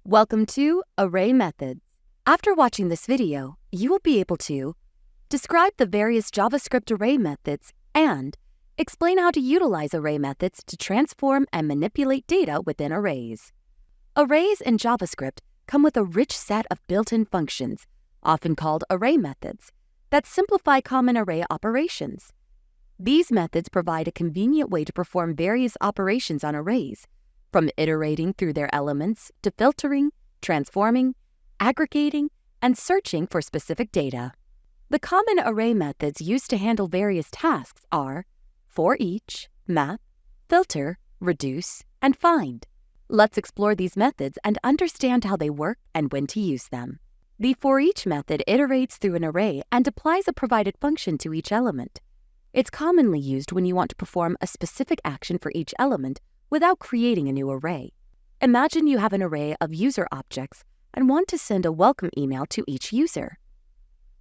Welcome to Array Methods. After watching this video, you will be able to describe the various JavaScript array methods and explain how to utilize array methods to transform and manipulate data within arrays. Arrays in JavaScript come with a rich set of built-in functions, often called array methods, that simplify common array operations. These methods provide a convenient way to perform various operations on arrays, from iterating through their elements to filtering, transforming, aggregating, and searching for specific data. The common array methods used to handle various tasks are forEach, map, filter, reduce, and find. Let's explore these methods and understand how they work and when to use them. The forEach method iterates through an array and applies a provided function to each element. It's commonly used when you want to perform a specific action for each element without creating a new array. Imagine you have an array of user objects and want to send a welcome email to each user.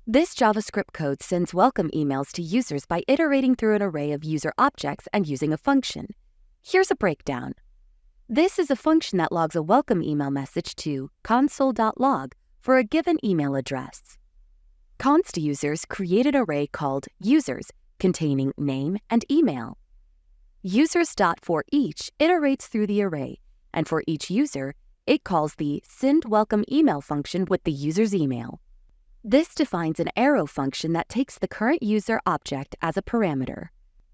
This JavaScript code sends welcome emails to users by iterating through an array of user objects and using a function. Here's a breakdown. This is a function that logs a welcome email message to console.log for a given email address. Const users create an array called users containing name and email. Users.forEach iterates through the array, and for each user, it calls the sendWelcomeEmail function with the user's email. This defines an arrow function that takes the current user object as a parameter.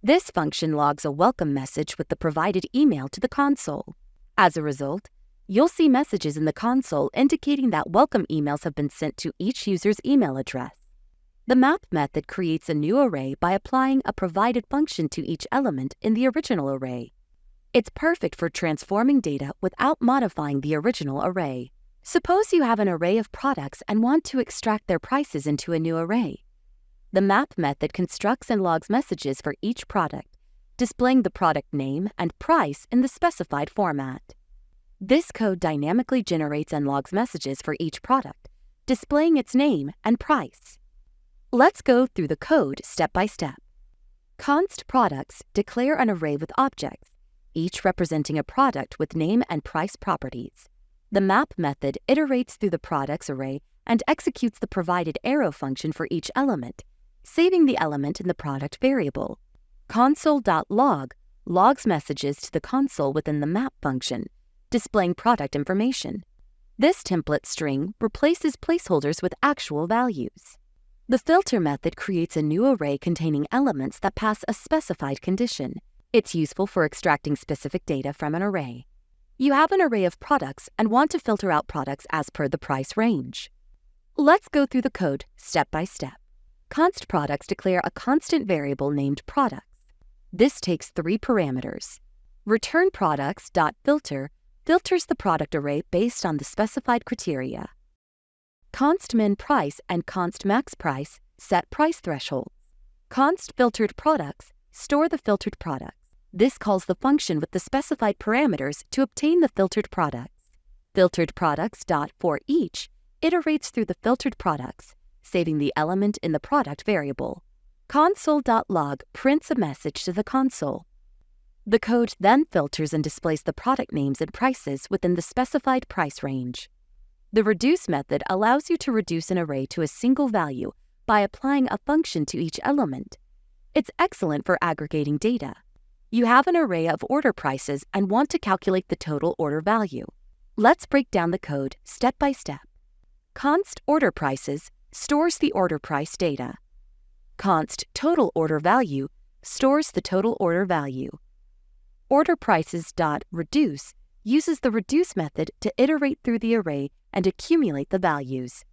This function logs a welcome message with the provided email to the console. As a result, you'll see messages in the console indicating that welcome emails have been sent to each user's email address. The map method creates a new array by applying a provided function to each element in the original array. It's perfect for transforming data without modifying the original array. Suppose you have an array of products and want to extract their prices into a new array. The map method constructs and logs messages for each product, displaying the product name and price in the specified format. This code dynamically generates and logs messages for each product, displaying its name and price. Let's go through the code step by step. Const products declare an array with objects, each representing a product with name and price properties. The map method iterates through the products array and executes the provided arrow function for each element, saving the element in the product variable. Console.log logs messages to the console within the map function, displaying product information. This template string replaces placeholders with actual values. The filter method creates a new array containing elements that pass a specified condition. It's useful for extracting specific data from an array. You have an array of products and want to filter out products as per the price range. Let's go through the code step by step. Const products declare a constant variable named products. This takes 3 parameters. Return products.filter filters the product array based on the specified criteria. Const min price and const max price set price thresholds. Const filtered products store the filtered products. This calls the function with the specified parameters to obtain the filtered products. Filtered products.forEach iterates through the filtered products, saving the element in the product variable. Console.log prints a message to the console. The code then filters and displays the product names and prices within the specified price range. The reduce method allows you to reduce an array to a single value by applying a function to each element. It's excellent for aggregating data. You have an array of order prices and want to calculate the total order value. Let's break down the code step by step. Const order prices stores the order price data. Const total order value stores the total order value. Order prices.reduce uses the reduce method to iterate through the array and accumulate the values.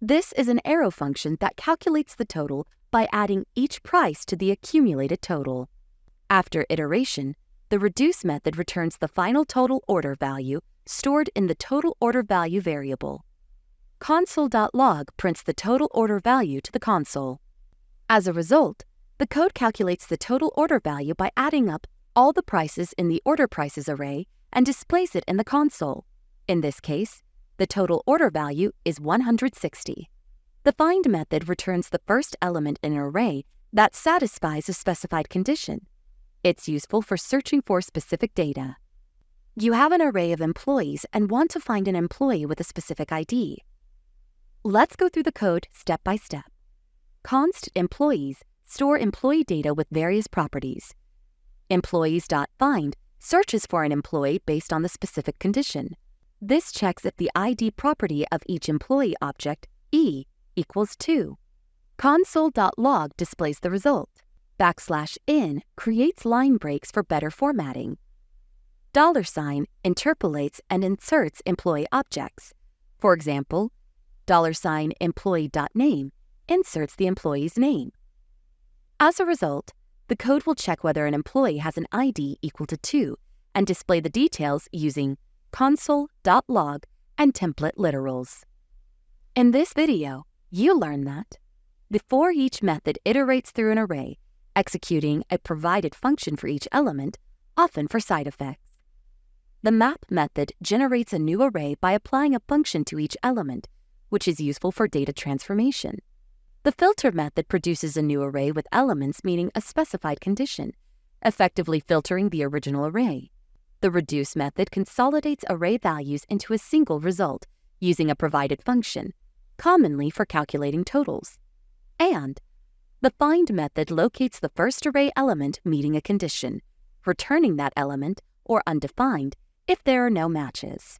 This is an arrow function that calculates the total by adding each price to the accumulated total. After iteration, the reduce method returns the final total order value stored in the total order value variable. Console.log prints the total order value to the console. As a result, the code calculates the total order value by adding up all the prices in the order prices array and displays it in the console. In this case, the total order value is 160. The find method returns the first element in an array that satisfies a specified condition. It's useful for searching for specific data. You have an array of employees and want to find an employee with a specific ID. Let's go through the code step by step. Const employees store employee data with various properties. Employees.find searches for an employee based on the specific condition. This checks if the ID property of each employee object, E, equals 2. Console.log displays the result. \n creates line breaks for better formatting. $sign interpolates and inserts employee objects. For example, $employee.name inserts the employee's name. As a result, the code will check whether an employee has an ID equal to 2 and display the details using console.log and template literals. In this video, you learn that the forEach method iterates through an array, executing a provided function for each element, often for side effects. The map method generates a new array by applying a function to each element, which is useful for data transformation. The filter method produces a new array with elements meeting a specified condition, effectively filtering the original array. The reduce method consolidates array values into a single result using a provided function, commonly for calculating totals. And the find method locates the first array element meeting a condition, returning that element, or undefined, if there are no matches.